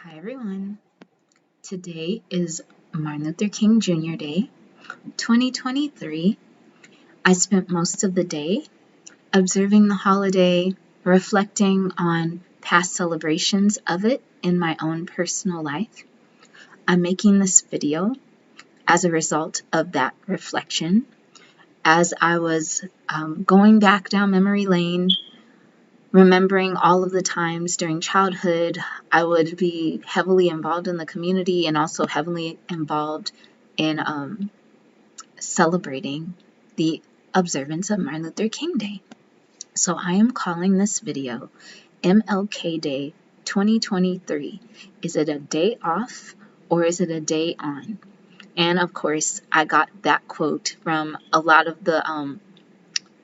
Hi everyone. Today is Martin Luther King Jr. Day, 2023. I spent most of the day observing the holiday, reflecting on past celebrations of it in my own personal life. I'm making this video as a result of that reflection. As I was going back down memory lane, remembering all of the times during childhood, I would be heavily involved in the community and also heavily involved in celebrating the observance of Martin Luther King Day. So I am calling this video MLK Day 2023. Is it a day off or is it a day on? And of course, I got that quote from a lot of the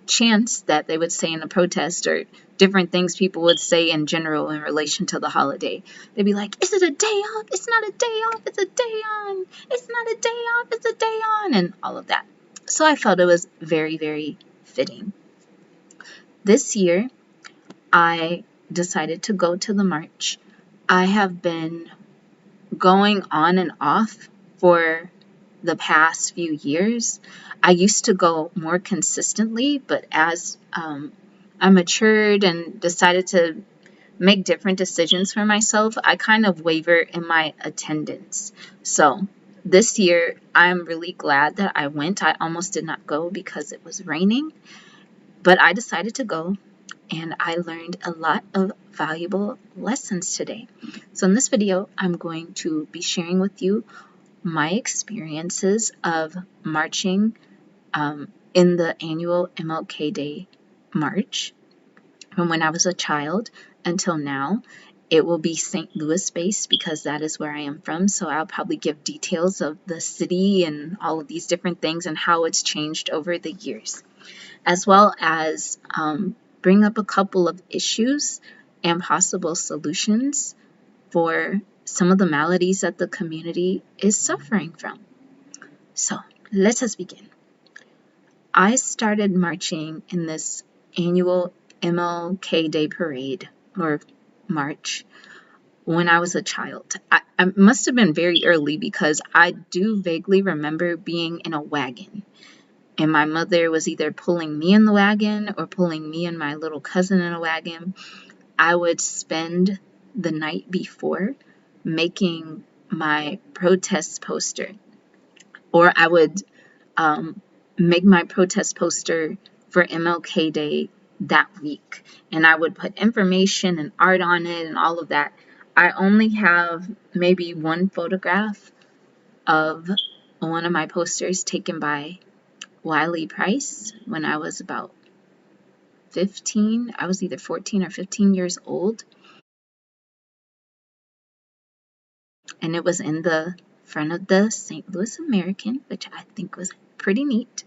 chants that they would say in the protest or different things people would say in general in relation to the holiday. They'd be like, is it a day off? It's not a day off, it's a day on. It's not a day off, it's a day on, and all of that. So I felt it was very, very fitting. This year, I decided to go to the march. I have been going on and off for the past few years. I used to go more consistently, but as I matured and decided to make different decisions for myself, I kind of waver in my attendance. So this year, I'm really glad that I went. I almost did not go because it was raining, but I decided to go, and I learned a lot of valuable lessons today. So in this video, I'm going to be sharing with you my experiences of marching in the annual MLK Day March from when I was a child until now. It will be St. Louis based because that is where I am from, so I'll probably give details of the city and all of these different things and how it's changed over the years, as well as bring up a couple of issues and possible solutions for some of the maladies that the community is suffering from. So let us begin. I started marching in this annual MLK Day parade or march when I was a child. I must have been very early because I do vaguely remember being in a wagon. And my mother was either pulling me in the wagon or pulling me and my little cousin in a wagon. I would spend the night before making my protest poster, or I would make my protest poster for MLK Day that week, and I would put information and art on it and all of that. I only have maybe one photograph of one of my posters taken by Wiley Price when I was about 15. I was either 14 or 15 years old, and it was in the front of the St. Louis American, which I think was pretty neat.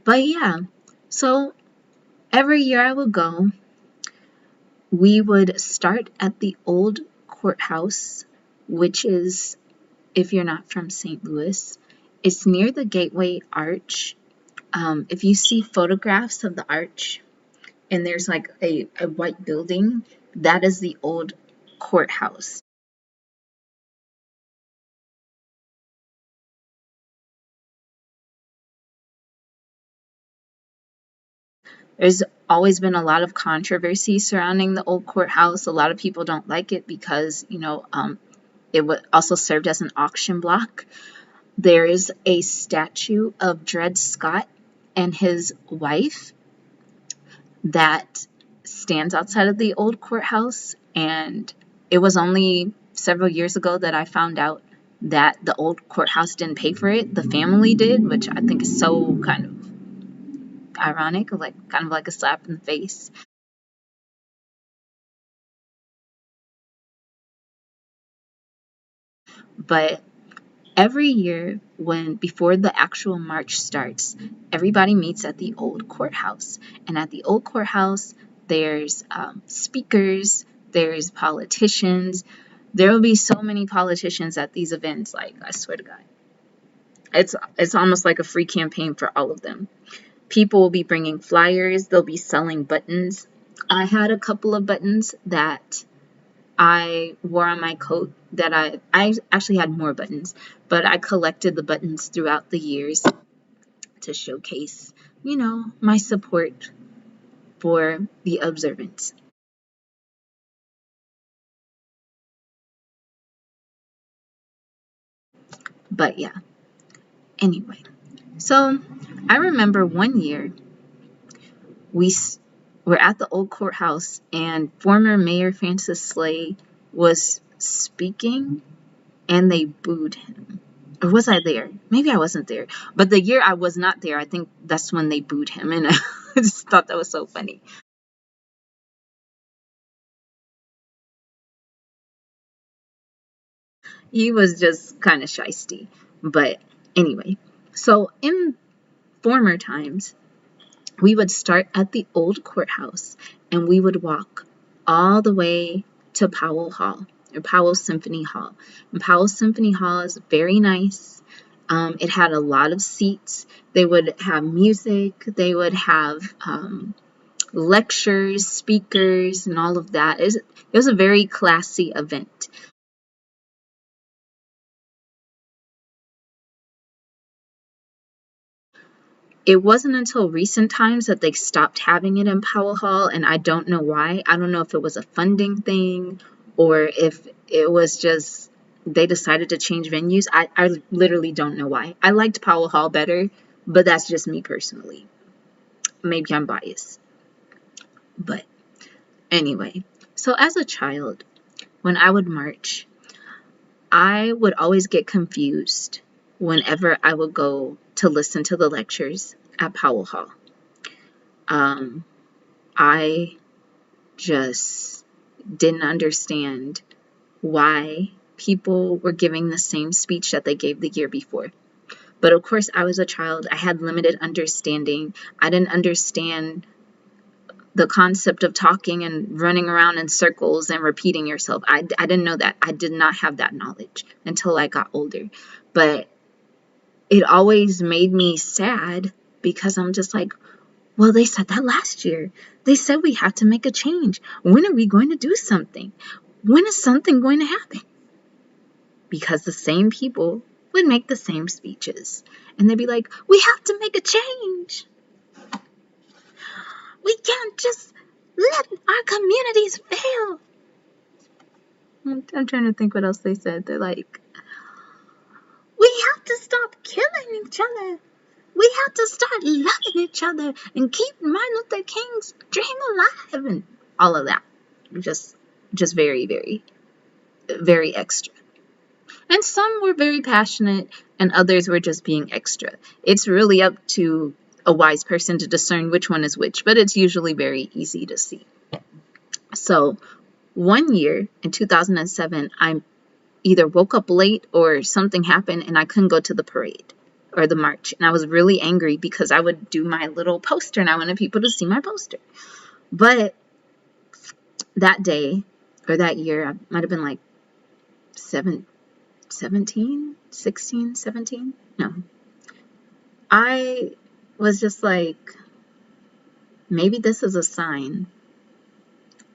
But yeah, so every year I would go. We would start at the old courthouse, which is, if you're not from St. Louis, it's near the Gateway Arch. If you see photographs of the arch and there's like a white building, that is the old courthouse. There's always been a lot of controversy surrounding the old courthouse. A lot of people don't like it because, it also served as an auction block. There is a statue of Dred Scott and his wife that stands outside of the old courthouse, and it was only several years ago that I found out that the old courthouse didn't pay for it. The family did, which I think is so kind of ironic, kind of like a slap in the face. But every year, before the actual march starts, everybody meets at the old courthouse. And at the old courthouse, there's speakers, there's politicians. There will be so many politicians at these events, like, I swear to God. It's almost like a free campaign for all of them. People will be bringing flyers. They'll be selling buttons. I had a couple of buttons that I wore on my coat that I actually had more buttons, but I collected the buttons throughout the years to showcase, my support for the observance. But yeah, anyway. So I remember one year we were at the old courthouse and former Mayor Francis Slay was speaking and they booed him. Or was I there? Maybe I wasn't there. But the year I was not there, I think that's when they booed him. And I just thought that was so funny. He was just kind of shisty. But anyway, so in former times, we would start at the old courthouse and we would walk all the way to Powell Hall or Powell Symphony Hall. And Powell Symphony Hall is very nice. It had a lot of seats. They would have music. They would have lectures, speakers, and all of that. It was a very classy event. It wasn't until recent times that they stopped having it in Powell Hall, and I don't know why. I don't know if it was a funding thing or if it was just they decided to change venues. I literally don't know why. I liked Powell Hall better, but that's just me personally. Maybe I'm biased. But anyway, so as a child, when I would march, I would always get confused whenever I would go to listen to the lectures at Powell Hall. I just didn't understand why people were giving the same speech that they gave the year before. But of course, I was a child. I had limited understanding. I didn't understand the concept of talking and running around in circles and repeating yourself. I didn't know that. I did not have that knowledge until I got older. But it always made me sad because I'm just like, well, they said that last year. They said we have to make a change. When are we going to do something? When is something going to happen? Because the same people would make the same speeches. And they'd be like, we have to make a change. We can't just let our communities fail. I'm trying to think what else they said. They're like, we have to stop killing each other. We have to start loving each other and keep Martin Luther King's dream alive and all of that. Just very, very, very extra. And some were very passionate and others were just being extra. It's really up to a wise person to discern which one is which, but it's usually very easy to see. So one year in 2007, I either woke up late or something happened and I couldn't go to the parade or the march. And I was really angry because I would do my little poster and I wanted people to see my poster. But that day or that year, I might have been like 17, 16, 17. No. I was just like, maybe this is a sign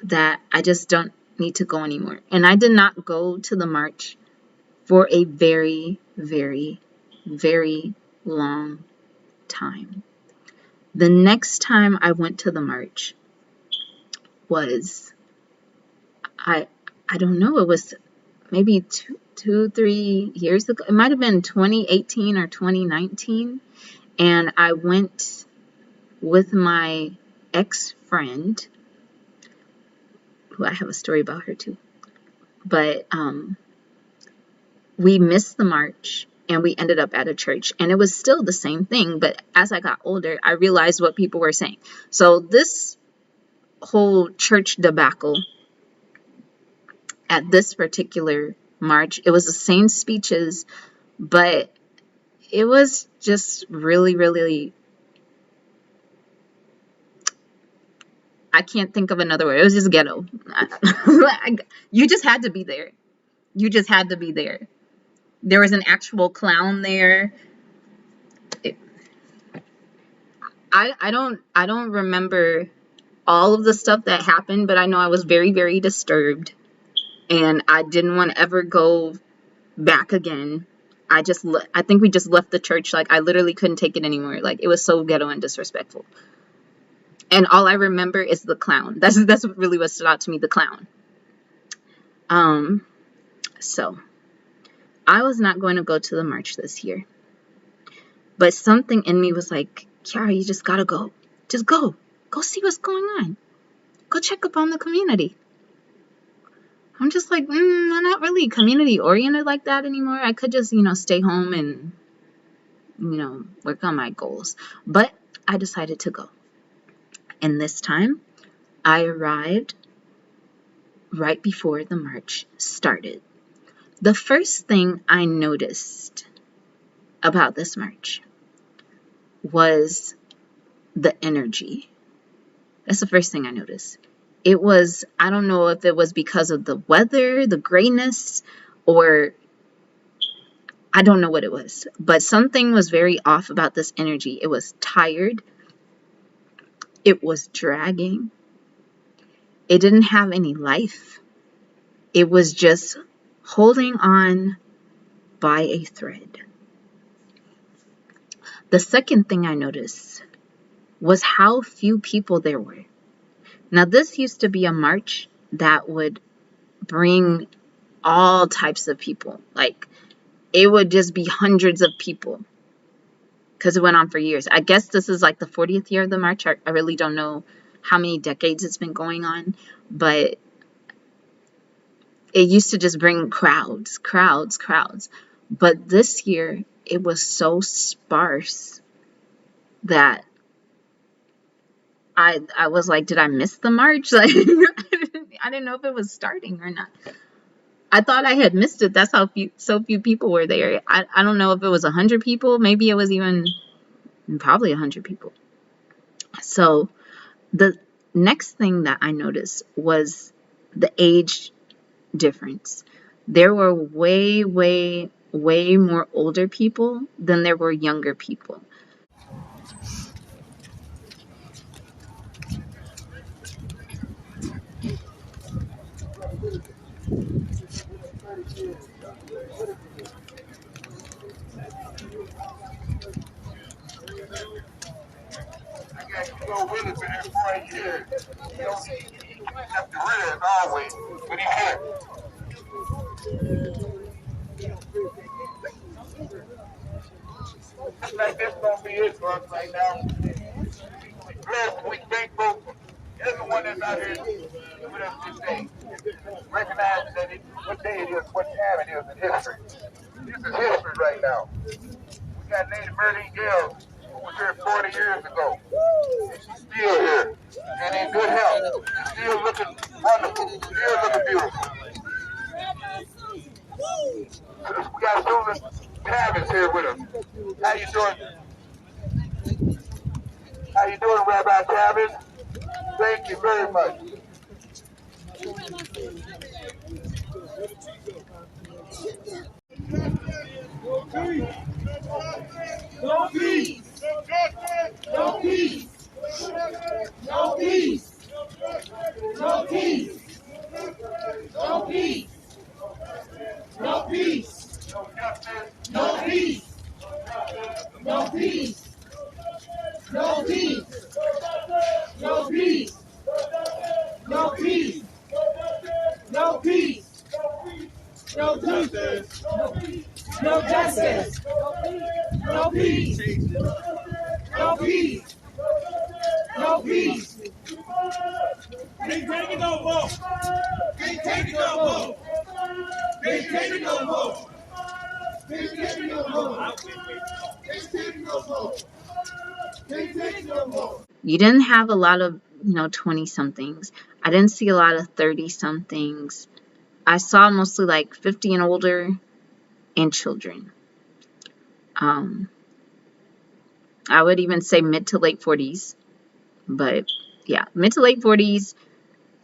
that I just don't need to go anymore. And I did not go to the march for a very, very, very long time. The next time I went to the march was, I don't know, it was maybe two, 3 years ago. It might have been 2018 or 2019. And I went with my ex-friend, who I have a story about her too. But we missed the march and we ended up at a church. And it was still the same thing. But as I got older, I realized what people were saying. So this whole church debacle at this particular march, it was the same speeches, but it was just really, really, I can't think of another word. It was just ghetto. You just had to be there. You just had to be there. There was an actual clown there. I don't remember all of the stuff that happened, but I know I was very, very disturbed. and I didn't want to ever go back again. I think we just left the church. Like, I literally couldn't take it anymore. Like, it was so ghetto and disrespectful. And all I remember is the clown. That's really what stood out to me, the clown. So I was not going to go to the march this year. But something in me was like, Kiara, you just gotta go. Just go. Go see what's going on. Go check up on the community. I'm just like, I'm not really community oriented like that anymore. I could just, stay home and, work on my goals. But I decided to go. And this time, I arrived right before the march started. The first thing I noticed about this march was the energy. That's the first thing I noticed. It was, I don't know if it was because of the weather, the grayness, or I don't know what it was, but something was very off about this energy. It was tired. It was dragging. It didn't have any life. It was just holding on by a thread. The second thing I noticed was how few people there were. Now, this used to be a march that would bring all types of people. Like, it would just be hundreds of people because it went on for years. I guess this is like the 40th year of the march. I really don't know how many decades it's been going on, but it used to just bring crowds. But this year, it was so sparse that I was like, did I miss the march? Like, I didn't know if it was starting or not. I thought I had missed it. That's how so few people were there. I don't know if it was 100 people. Maybe it was even probably 100 people. So the next thing that I noticed was the age difference. There were way more older people than there were younger people. Like this gonna be it for us right now. Blessed, we thankful. Everyone that's out here with us this day. Recognize that what day it is, what time it is in history. This is history right now. We got Lady Berlin Gale, who was here 40 years ago. And she's still here. And in good health. Still looking wonderful. Still looking beautiful. We got Susan Tavis here with us. How you doing? How you doing, Rabbi Tavis? Thank you very much. No peace. No peace. No peace. No peace. No peace. No peace. No peace. No peace. No peace. No peace. No peace. No peace. No justice. No justice. No peace. No peace. No peace. Can't take it no more. Can't take it no more. Can't take it no more. Can't take it no more. Can't take it no more. Can't take it no more. You didn't have a lot of 20-somethings. I didn't see a lot of 30-somethings. I saw mostly like 50 and older and children. I would even say mid to late 40s. But yeah, mid to late 40s,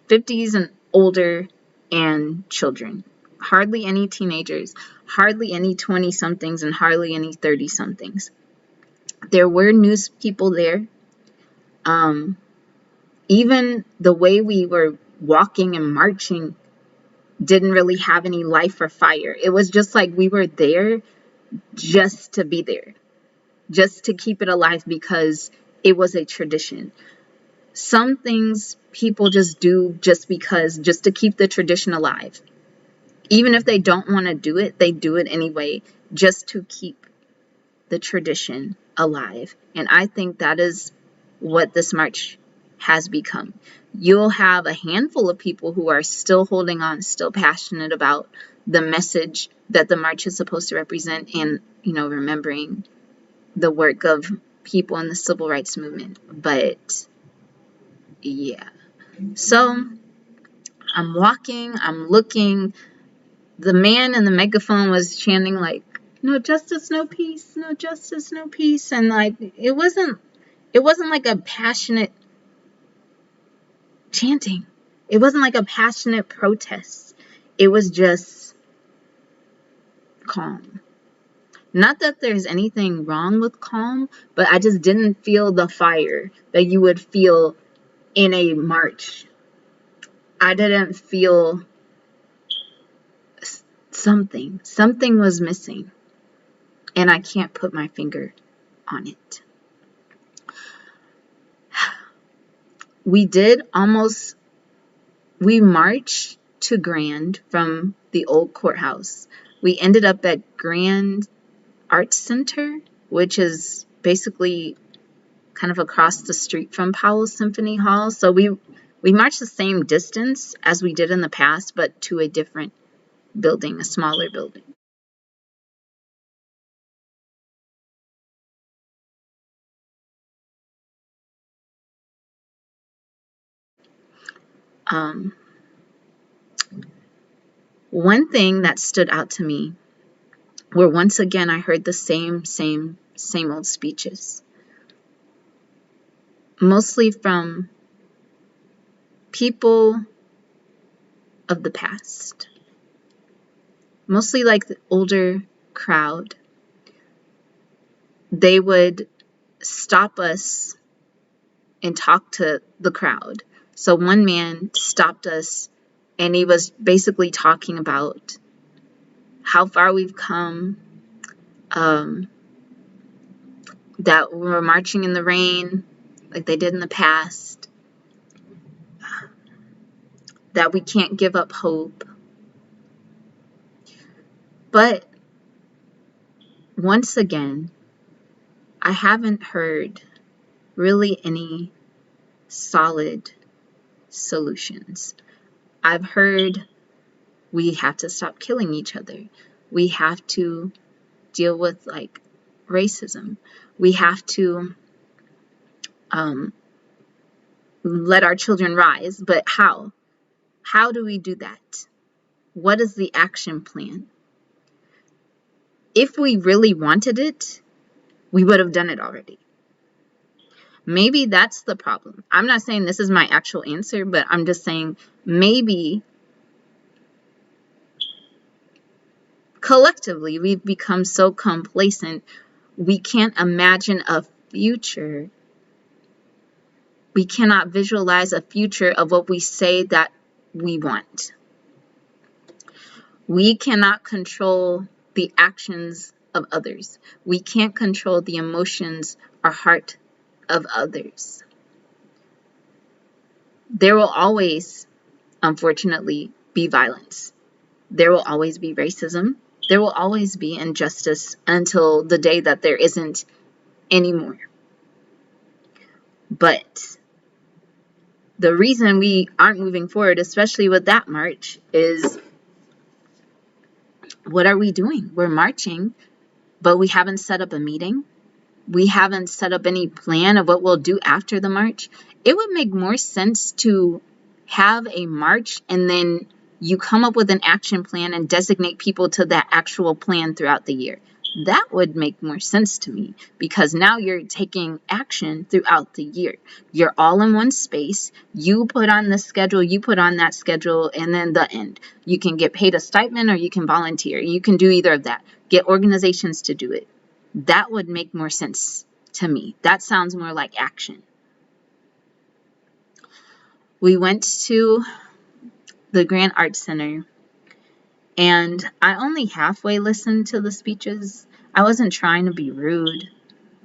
50s and older, and children. Hardly any teenagers, hardly any 20-somethings, and hardly any 30-somethings. There were news people there. Even the way we were walking and marching, didn't really have any life or fire. It was just like we were there just to be there, just to keep it alive because it was a tradition. Some things people just do just because, just to keep the tradition alive. Even if they don't want to do it, they do it anyway, just to keep the tradition alive. And I think that is what this march has become. You'll have a handful of people who are still holding on, still passionate about the message that the march is supposed to represent, and, remembering the work of people in the civil rights movement. But yeah, so I'm walking, I'm looking. The man in the megaphone was chanting like, "No justice, no peace, no justice, no peace," and like it wasn't like a passionate chanting. It wasn't like a passionate protest. It was just calm. Not that there's anything wrong with calm, but I just didn't feel the fire that you would feel in a march. I didn't feel something. Something was missing, and I can't put my finger on it. We marched to Grand from the old courthouse. We ended up at Grand Arts Center, which is basically kind of across the street from Powell Symphony Hall. So we marched the same distance as we did in the past, but to a different building, a smaller building. One thing that stood out to me were, once again, I heard the same old speeches, mostly from people of the past, mostly like the older crowd. They would stop us and talk to the crowd. So one man stopped us and he was basically talking about how far we've come, that we were marching in the rain like they did in the past, that we can't give up hope. But once again, I haven't heard really any solid solutions. I've heard we have to stop killing each other. We have to deal with like racism. We have to let our children rise. But how? How do we do that? What is the action plan? If we really wanted it, we would have done it already. Maybe that's the problem. I'm not saying this is my actual answer, but I'm just saying maybe collectively we've become so complacent we can't imagine a future. We cannot visualize a future of what we say that we want. We cannot control the actions of others. We can't control the emotions or heart of others. There will always, unfortunately, be violence. There will always be racism. There will always be injustice until the day that there isn't anymore. But the reason we aren't moving forward, especially with that march, is what are we doing? We're marching, but we haven't set up a meeting. We haven't set up any plan of what we'll do after the march. It would make more sense to have a march and then you come up with an action plan and designate people to that actual plan throughout the year. That would make more sense to me because now you're taking action throughout the year. You're all in one space. You put on the schedule, you put on that schedule, and then the end. You can get paid a stipend or you can volunteer. You can do either of that. Get organizations to do it. That would make more sense to me. That sounds more like action. We went to the Grand Arts Center And I only halfway listened to the speeches. I wasn't trying to be rude,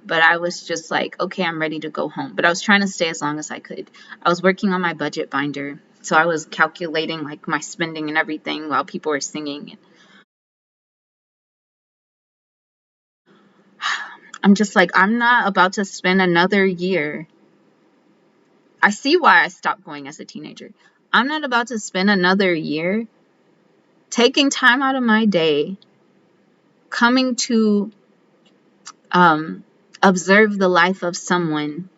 but I was just like, okay, I'm ready to go home. But I was trying to stay as long as I could. I was working on my budget binder, so I was calculating like my spending and everything while people were singing. I'm just like, I'm not about to spend another year. I see why I stopped going as a teenager. I'm not about to spend another year taking time out of my day, coming to observe the life of someone,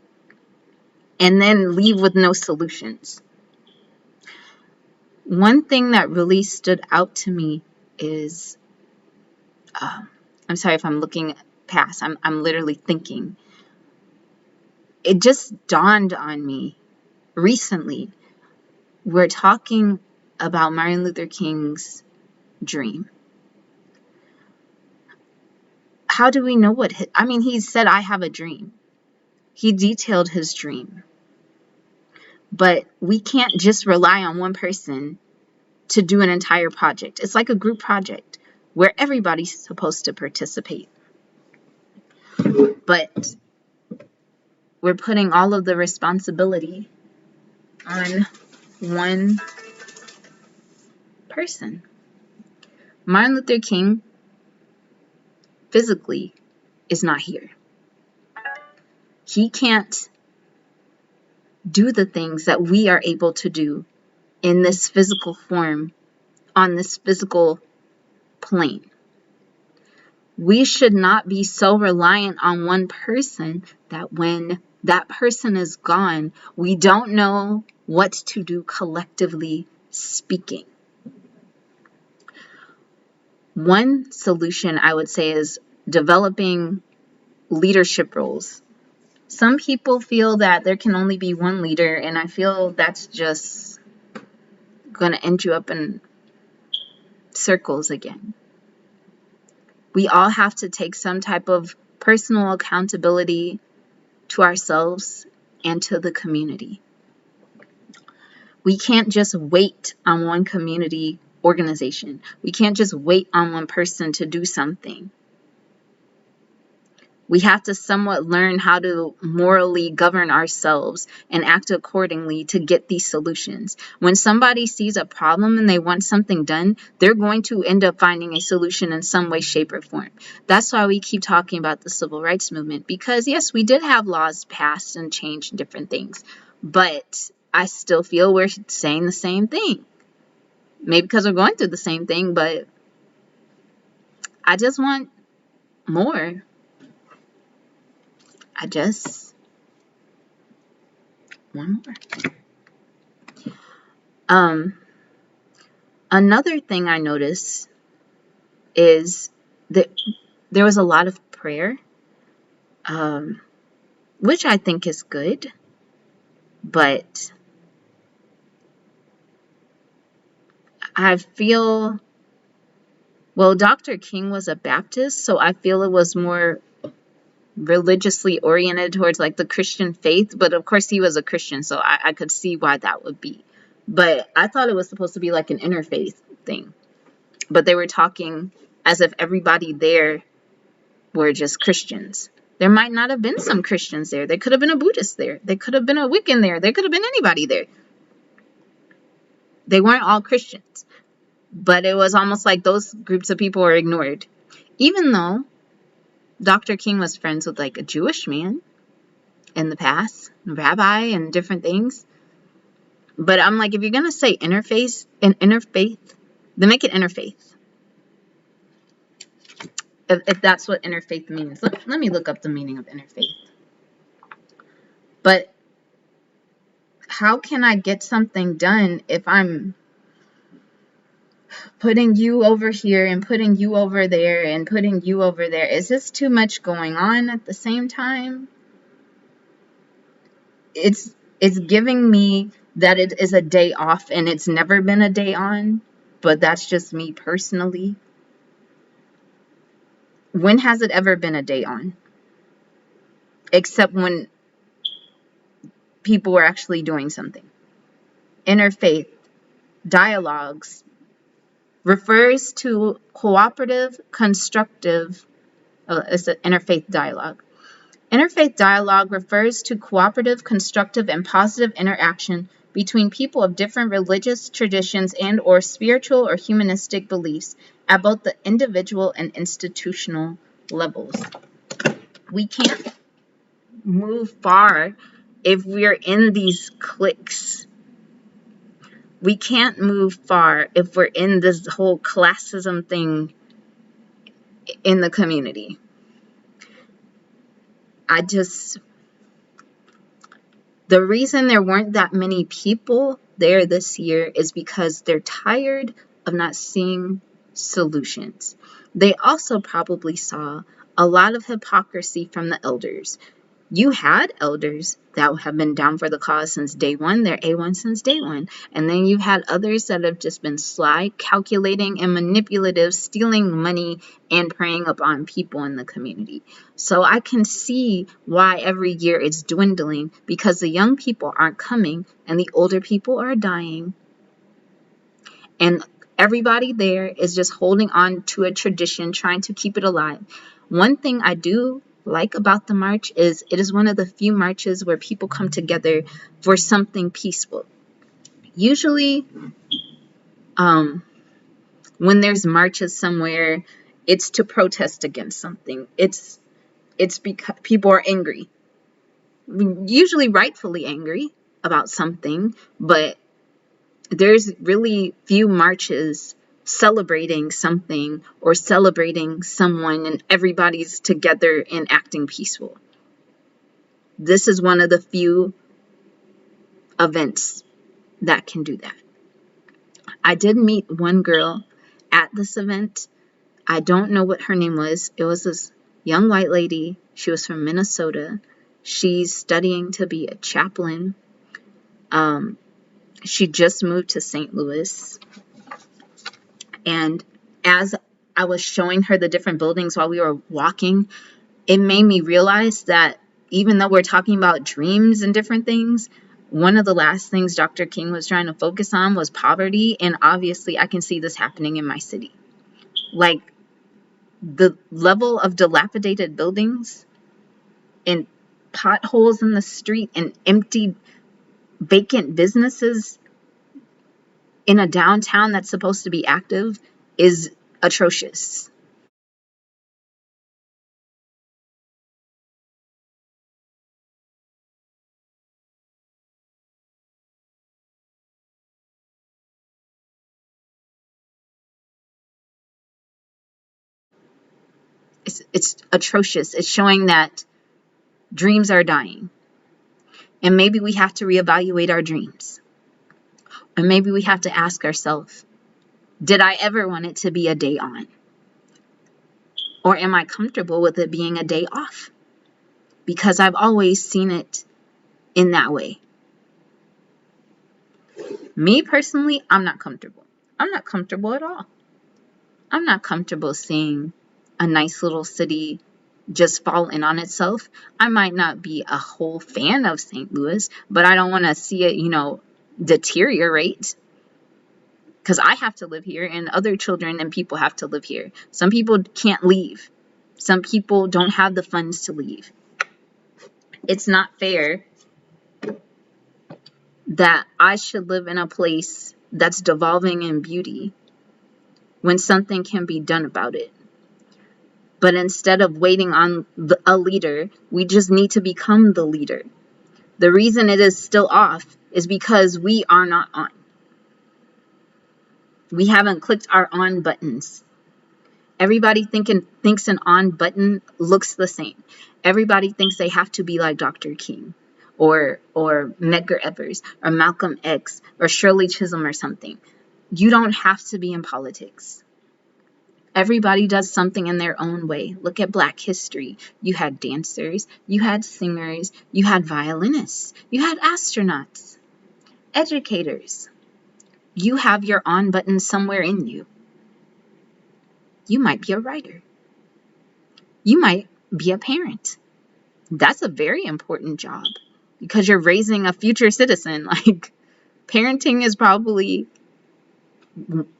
and then leave with no solutions. One thing that really stood out to me is, I'm sorry if I'm looking past, I'm literally thinking. It just dawned on me recently. We're talking about Martin Luther King's dream. How do we know what he said, I have a dream. He detailed his dream. But we can't just rely on one person to do an entire project. It's like a group project where everybody's supposed to participate. But we're putting all of the responsibility on one person. Martin Luther King physically is not here. He can't do the things that we are able to do in this physical form, on this physical plane. We should not be so reliant on one person that when that person is gone, we don't know what to do collectively speaking. One solution I would say is developing leadership roles. Some people feel that there can only be one leader, and I feel that's just going to end you up in circles again. We all have to take some type of personal accountability to ourselves and to the community. We can't just wait on one community organization. We can't just wait on one person to do something. We have to somewhat learn how to morally govern ourselves and act accordingly to get these solutions. When somebody sees a problem and they want something done, they're going to end up finding a solution in some way, shape, or form. That's why we keep talking about the civil rights movement, because yes, we did have laws passed and changed different things, but I still feel we're saying the same thing. Maybe because we're going through the same thing, but I just want more. I just want more. Another thing I noticed is that there was a lot of prayer, which I think is good, but I feel, well, Dr. King was a Baptist, so I feel it was more religiously oriented towards like the Christian faith, but of course he was a Christian, so I could see why that would be. But I thought it was supposed to be like an interfaith thing, but they were talking as if everybody there were just Christians. There might not have been some Christians there. There could have been a Buddhist there. There could have been a Wiccan there. There could have been anybody there. They weren't all Christians, but it was almost like those groups of people were ignored, even though Dr. King was friends with like a Jewish man in the past, a rabbi, and different things. But I'm like, if you're going to say interfaith, then make it interfaith. If that's what interfaith means. Let me look up the meaning of interfaith. But how can I get something done if I'm putting you over here and putting you over there and putting you over there? Is this too much going on at the same time? It's giving me that it is a day off, and it's never been a day on, but that's just me personally. When has it ever been a day on? Except when people were actually doing something. Interfaith dialogues refers to cooperative, constructive, it's an interfaith dialogue. Interfaith dialogue refers to cooperative, constructive, and positive interaction between people of different religious traditions and or spiritual or humanistic beliefs at both the individual and institutional levels. We can't move far if we're in these cliques. We can't move far if we're in this whole classism thing in the community. The reason there weren't that many people there this year is because they're tired of not seeing solutions. They also probably saw a lot of hypocrisy from the elders. You had elders that have been down for the cause since day one. They're A1 since day one. And then you've had others that have just been sly, calculating, and manipulative, stealing money and preying upon people in the community. So I can see why every year it's dwindling, because the young people aren't coming and the older people are dying. And everybody there is just holding on to a tradition, trying to keep it alive. One thing I do like about the march is it is one of the few marches where people come together for something peaceful. Usually, when there's marches somewhere, it's to protest against something. It's because people are angry, usually rightfully angry about something, but there's really few marches celebrating something or celebrating someone and everybody's together and acting peaceful. This is one of the few events that can do that. I did meet one girl at this event. I don't know what her name was. It was this young white lady. She was from Minnesota. She's studying to be a chaplain. She just moved to St. Louis. And as I was showing her the different buildings while we were walking, it made me realize that even though we're talking about dreams and different things, one of the last things Dr. King was trying to focus on was poverty. And obviously, I can see this happening in my city. Like, the level of dilapidated buildings and potholes in the street and empty, vacant businesses in a downtown that's supposed to be active is atrocious. It's atrocious. It's showing that dreams are dying. And maybe we have to reevaluate our dreams. Or maybe we have to ask ourselves, did I ever want it to be a day on? Or am I comfortable with it being a day off? Because I've always seen it in that way. Me personally, I'm not comfortable. I'm not comfortable at all. I'm not comfortable seeing a nice little city just fall in on itself. I might not be a whole fan of St. Louis, but I don't want to see it, deteriorate. Because I have to live here and other children and people have to live here. Some people can't leave. Some people don't have the funds to leave. It's not fair that I should live in a place that's devolving in beauty when something can be done about it. But instead of waiting on a leader, we just need to become the leader. The reason it is still off is because we are not on. We haven't clicked our on buttons. Everybody thinks an on button looks the same. Everybody thinks they have to be like Dr. King or Medgar Evers or Malcolm X or Shirley Chisholm or something. You don't have to be in politics. Everybody does something in their own way. Look at Black history. You had dancers, you had singers, you had violinists, you had astronauts, educators. You have your on button somewhere in you. You might be a writer. You might be a parent. That's a very important job because you're raising a future citizen. Like, parenting is probably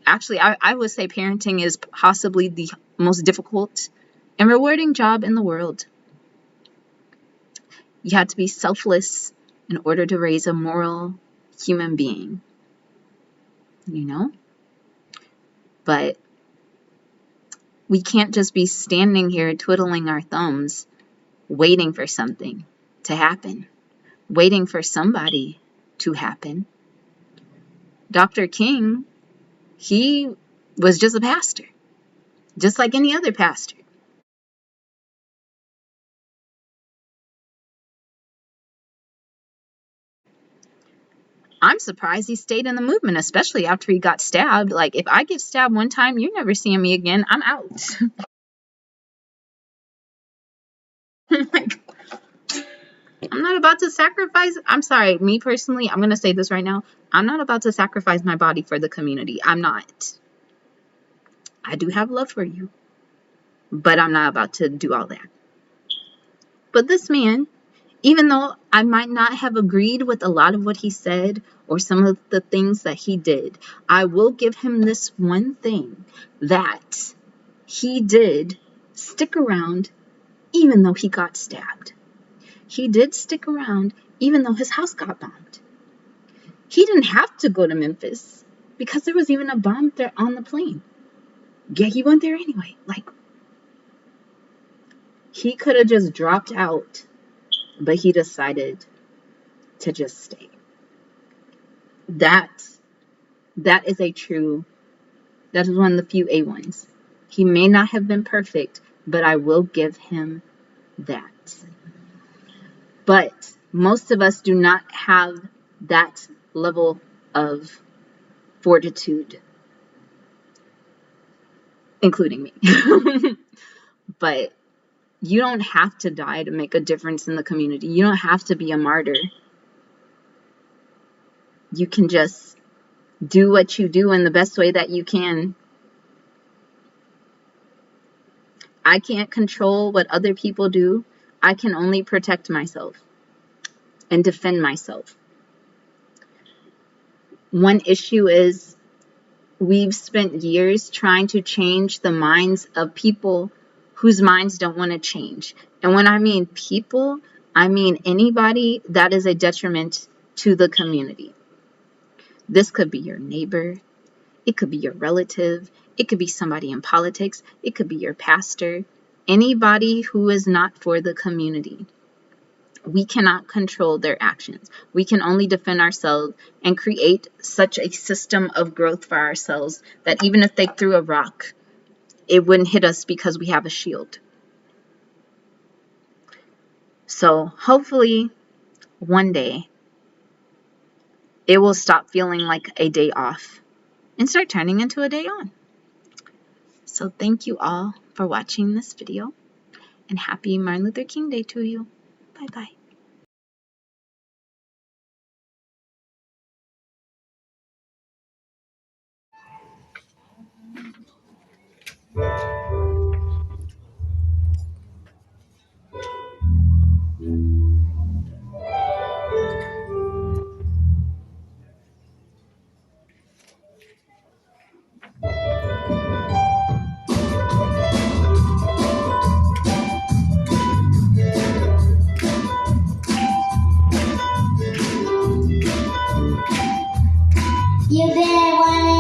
Actually, I would say parenting is possibly the most difficult and rewarding job in the world. You have to be selfless in order to raise a moral human being, you know? But we can't just be standing here twiddling our thumbs, waiting for something to happen, waiting for somebody to happen. Dr. King, he was just a pastor, just like any other pastor. I'm surprised he stayed in the movement, especially after he got stabbed. Like, if I get stabbed one time, you're never seeing me again. I'm out. Like, I'm not about to sacrifice. I'm sorry, me personally, I'm going to say this right now. I'm not about to sacrifice my body for the community. I'm not. I do have love for you, but I'm not about to do all that. But this man, even though I might not have agreed with a lot of what he said or some of the things that he did, I will give him this one thing, that he did stick around even though he got stabbed. He did stick around even though his house got bombed. He didn't have to go to Memphis because there was even a bomb there on the plane. Yeah, he went there anyway. Like, he could have just dropped out, but he decided to just stay. That is that is one of the few A1s. He may not have been perfect, but I will give him that. But most of us do not have that level of fortitude, including me. But you don't have to die to make a difference in the community. You don't have to be a martyr. You can just do what you do in the best way that you can. I can't control what other people do. I can only protect myself and defend myself. One issue is we've spent years trying to change the minds of people whose minds don't want to change. And when I mean people, I mean anybody that is a detriment to the community. This could be your neighbor. It could be your relative. It could be somebody in politics. It could be your pastor. Anybody who is not for the community. We cannot control their actions. We can only defend ourselves and create such a system of growth for ourselves that even if they threw a rock, it wouldn't hit us because we have a shield. So hopefully one day it will stop feeling like a day off and start turning into a day on. So thank you all for watching this video, and happy Martin Luther King Day to you. Bye-bye. You did one.